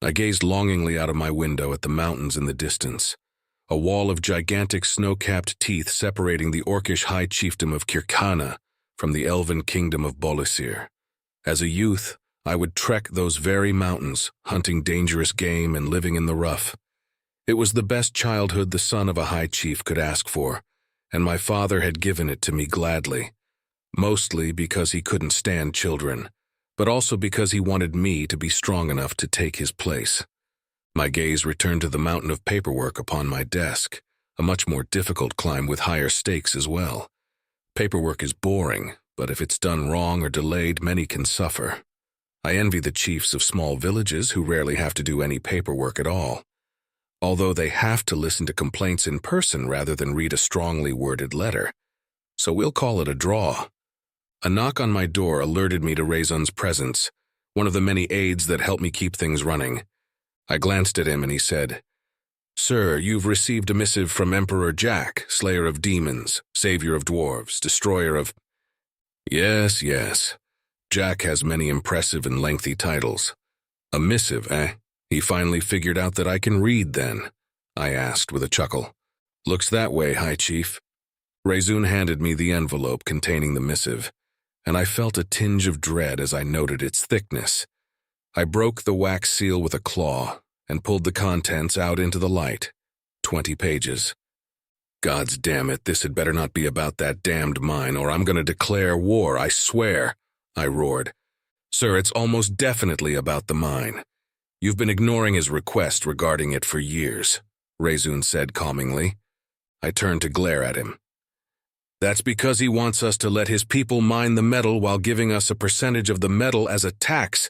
I gazed longingly out of my window at the mountains in the distance, a wall of gigantic snow-capped teeth separating the orcish high chiefdom of Kirkana from the elven kingdom of Bolasir. As a youth, I would trek those very mountains, hunting dangerous game and living in the rough. It was the best childhood the son of a high chief could ask for, and my father had given it to me gladly, mostly because he couldn't stand children, but also because he wanted me to be strong enough to take his place. My gaze returned to the mountain of paperwork upon my desk, a much more difficult climb with higher stakes as well. Paperwork is boring, but if it's done wrong or delayed, many can suffer. I envy the chiefs of small villages who rarely have to do any paperwork at all, although they have to listen to complaints in person rather than read a strongly worded letter. So we'll call it a draw. A knock on my door alerted me to Rezun's presence, one of the many aides that help me keep things running. I glanced at him and he said, "Sir, you've received a missive from Emperor Jack, slayer of demons, savior of dwarves, destroyer of—" Yes, yes. Jack has many impressive and lengthy titles. A missive, eh? He finally figured out that I can read then, I asked with a chuckle. Looks that way, High Chief. Rezun handed me the envelope containing the missive, and I felt a tinge of dread as I noted its thickness. I broke the wax seal with a claw and pulled the contents out into the light. 20 pages. God's damn it, this had better not be about that damned mine, or I'm going to declare war, I swear, I roared. Sir, it's almost definitely about the mine. You've been ignoring his request regarding it for years, Rezun said calmingly. I turned to glare at him. That's because he wants us to let his people mine the metal while giving us a percentage of the metal as a tax.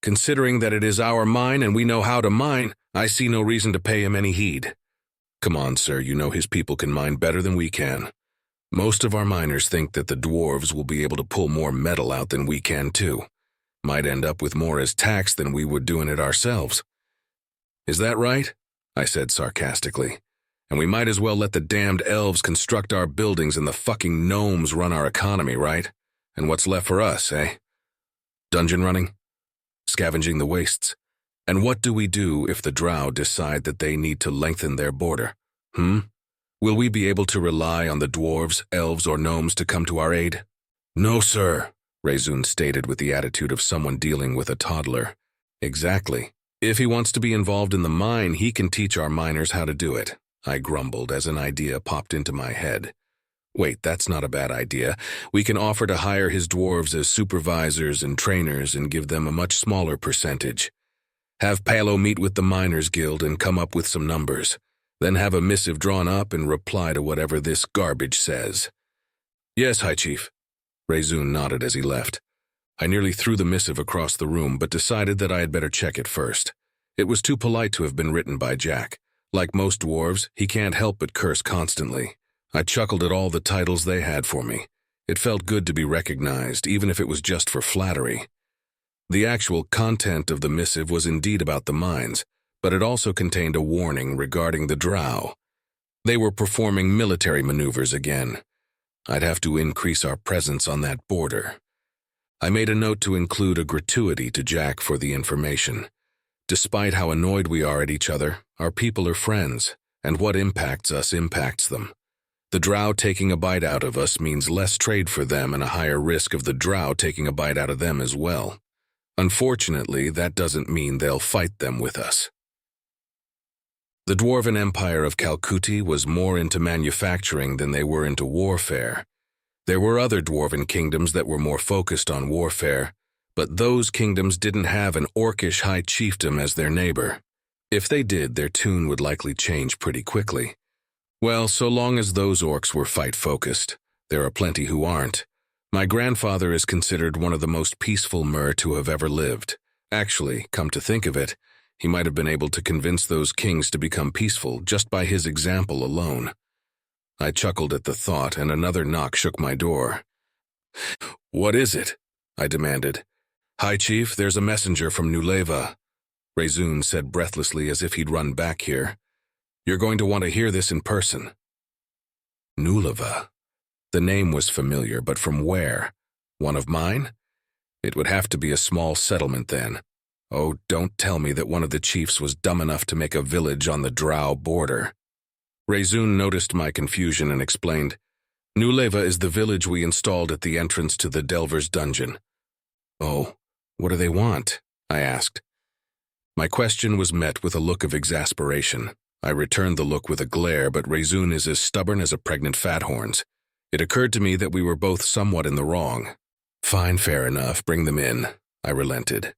Considering that it is our mine and we know how to mine, I see no reason to pay him any heed. Come on, sir, you know his people can mine better than we can. Most of our miners think that the dwarves will be able to pull more metal out than we can too. Might end up with more as tax than we would doing it ourselves. Is that right? I said sarcastically. And we might as well let the damned elves construct our buildings and the fucking gnomes run our economy, right? And what's left for us, eh? Dungeon running? Scavenging the wastes? And what do we do if the Drauh decide that they need to lengthen their border? Will we be able to rely on the dwarves, elves, or gnomes to come to our aid? No, sir, Rezun stated with the attitude of someone dealing with a toddler. Exactly. If he wants to be involved in the mine, he can teach our miners how to do it, I grumbled as an idea popped into my head. Wait, that's not a bad idea. We can offer to hire his dwarves as supervisors and trainers and give them a much smaller percentage. Have Palo meet with the Miners Guild and come up with some numbers. Then have a missive drawn up and reply to whatever this garbage says. Yes, High Chief. Rezun nodded as he left. I nearly threw the missive across the room, but decided that I had better check it first. It was too polite to have been written by Jack. Like most dwarves, he can't help but curse constantly. I chuckled at all the titles they had for me. It felt good to be recognized, even if it was just for flattery. The actual content of the missive was indeed about the mines, but it also contained a warning regarding the Drauh. They were performing military maneuvers again. I'd have to increase our presence on that border. I made a note to include a gratuity to Jack for the information. Despite how annoyed we are at each other, our people are friends, and what impacts us impacts them. The Drauh taking a bite out of us means less trade for them and a higher risk of the Drauh taking a bite out of them as well. Unfortunately, that doesn't mean they'll fight them with us. The Dwarven Empire of Calcuti was more into manufacturing than they were into warfare. There were other dwarven kingdoms that were more focused on warfare, but those kingdoms didn't have an orcish high chiefdom as their neighbor. If they did, their tune would likely change pretty quickly. Well, so long as those orcs were fight-focused, there are plenty who aren't. My grandfather is considered one of the most peaceful mer to have ever lived. Actually, come to think of it, he might have been able to convince those kings to become peaceful just by his example alone. I chuckled at the thought, and another knock shook my door. What is it? I demanded. High Chief, there's a messenger from Nuleva, Rezun said breathlessly as if he'd run back here. You're going to want to hear this in person. Nuleva. The name was familiar, but from where? One of mine? It would have to be a small settlement then. Oh, don't tell me that one of the chiefs was dumb enough to make a village on the Drauh border. Rezun noticed my confusion and explained, Nuleva is the village we installed at the entrance to the Delver's dungeon. Oh, what do they want? I asked. My question was met with a look of exasperation. I returned the look with a glare, but Rezun is as stubborn as a pregnant fathorns. It occurred to me that we were both somewhat in the wrong. Fine, fair enough, bring them in. I relented.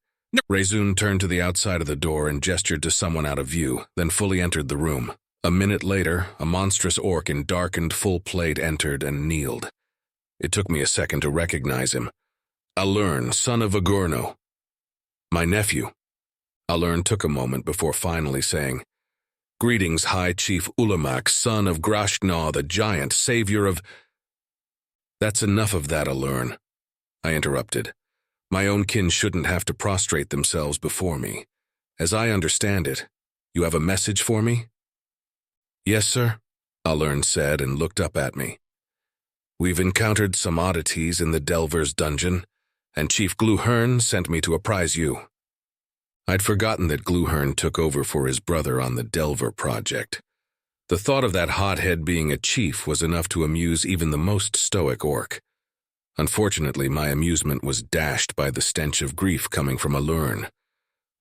Rezun turned to the outside of the door and gestured to someone out of view, then fully entered the room. A minute later, a monstrous orc in darkened full plate entered and kneeled. It took me a second to recognize him. Alern, son of Agurno. My nephew. Alern took a moment before finally saying, Greetings, High Chief Ulamak, son of Grashnaw, the giant, savior of— That's enough of that, Alern. I interrupted. My own kin shouldn't have to prostrate themselves before me. As I understand it, you have a message for me? Yes, sir, Alern said and looked up at me. We've encountered some oddities in the Delver's dungeon, and Chief Gluhern sent me to apprise you. I'd forgotten that Gluhern took over for his brother on the Delver project. The thought of that hothead being a chief was enough to amuse even the most stoic orc. Unfortunately, my amusement was dashed by the stench of grief coming from Alern.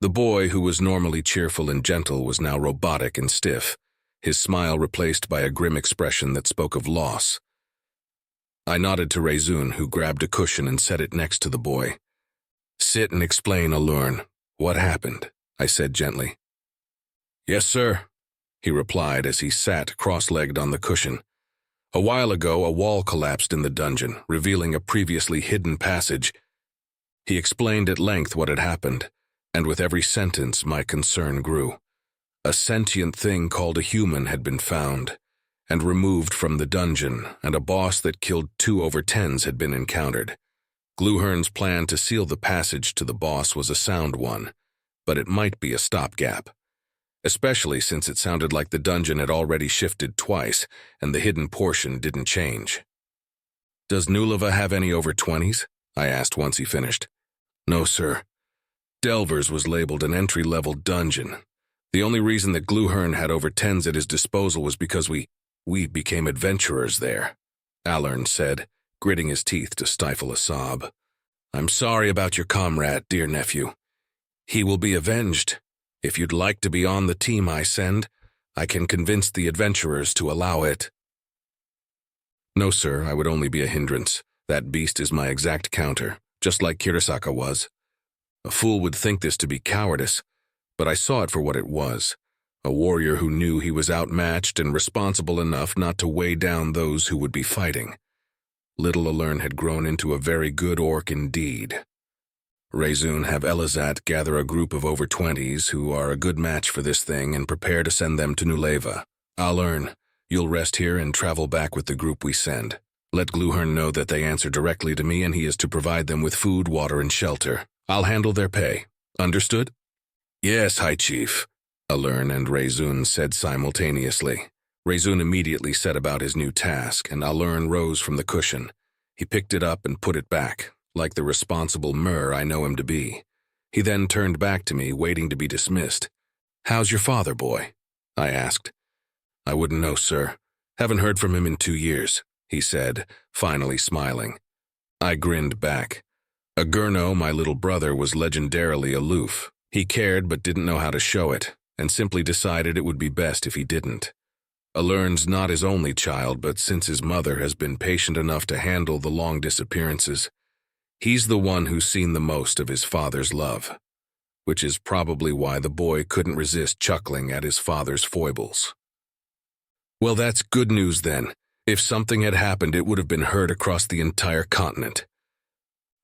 The boy, who was normally cheerful and gentle, was now robotic and stiff, his smile replaced by a grim expression that spoke of loss. I nodded to Rezun, who grabbed a cushion and set it next to the boy. Sit and explain, Alern. What happened? I said gently. Yes, sir, he replied as he sat cross-legged on the cushion. A while ago, a wall collapsed in the dungeon, revealing a previously hidden passage. He explained at length what had happened, and with every sentence my concern grew. A sentient thing called a human had been found and removed from the dungeon, and a boss that killed 2 over-10s had been encountered. Gluhern's plan to seal the passage to the boss was a sound one, but it might be a stopgap, especially since it sounded like the dungeon had already shifted twice and the hidden portion didn't change. Does Nuleva have any over-20s? I asked once he finished. No, sir. Delver's was labeled an entry-level dungeon. The only reason that Gluhern had over-10s at his disposal was because we became adventurers there, Alern said, gritting his teeth to stifle a sob. I'm sorry about your comrade, dear nephew. He will be avenged. If you'd like to be on the team I send, I can convince the adventurers to allow it. No, sir, I would only be a hindrance. That beast is my exact counter, just like Kirisaka was. A fool would think this to be cowardice, but I saw it for what it was. A warrior who knew he was outmatched and responsible enough not to weigh down those who would be fighting. Little Alern had grown into a very good orc indeed. Rezun, have Elizat gather a group of over-20s who are a good match for this thing and prepare to send them to Nuleva. Alern, you'll rest here and travel back with the group we send. Let Gluhern know that they answer directly to me and he is to provide them with food, water, and shelter. I'll handle their pay. Understood? Yes, High Chief, Alern and Rezun said simultaneously. Rezun immediately set about his new task, and Alern rose from the cushion. He picked it up and put it back, like the responsible Mur I know him to be. He then turned back to me, waiting to be dismissed. How's your father, boy? I asked. I wouldn't know, sir. Haven't heard from him in 2 years, he said, finally smiling. I grinned back. Agurno, my little brother, was legendarily aloof. He cared but didn't know how to show it, and simply decided it would be best if he didn't. Alern's not his only child, but since his mother has been patient enough to handle the long disappearances, he's the one who's seen the most of his father's love, which is probably why the boy couldn't resist chuckling at his father's foibles. Well, that's good news then. If something had happened, it would have been heard across the entire continent.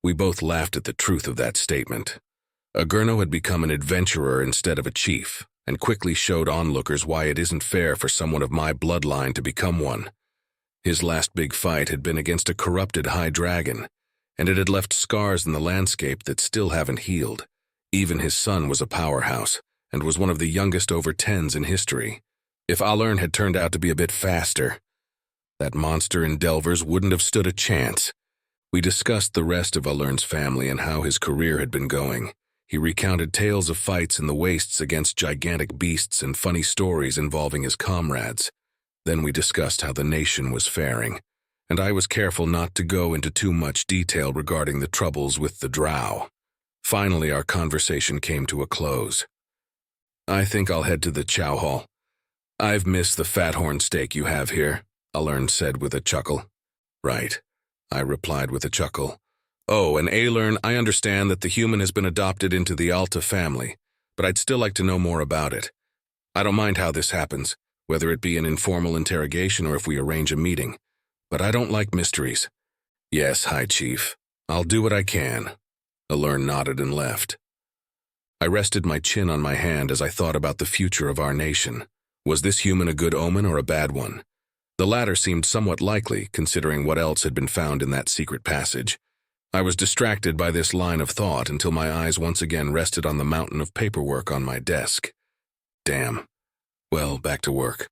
We both laughed at the truth of that statement. Agurno had become an adventurer instead of a chief, and quickly showed onlookers why it isn't fair for someone of my bloodline to become one. His last big fight had been against a corrupted high dragon, and it had left scars in the landscape that still haven't healed. Even his son was a powerhouse, and was one of the youngest over-10s in history. If Alern had turned out to be a bit faster, that monster in Delver's wouldn't have stood a chance. We discussed the rest of Alern's family and how his career had been going. He recounted tales of fights in the wastes against gigantic beasts and funny stories involving his comrades. Then we discussed how the nation was faring, and I was careful not to go into too much detail regarding the troubles with the Drauh. Finally, our conversation came to a close. "I think I'll head to the chow hall. I've missed the fathorn steak you have here," Alern said with a chuckle. "Right," I replied with a chuckle. "Oh, and Alern, I understand that the human has been adopted into the Alta family, but I'd still like to know more about it. I don't mind how this happens, whether it be an informal interrogation or if we arrange a meeting, but I don't like mysteries." "Yes, High Chief. I'll do what I can." Alern nodded and left. I rested my chin on my hand as I thought about the future of our nation. Was this human a good omen or a bad one? The latter seemed somewhat likely, considering what else had been found in that secret passage. I was distracted by this line of thought until my eyes once again rested on the mountain of paperwork on my desk. Damn. Well, back to work.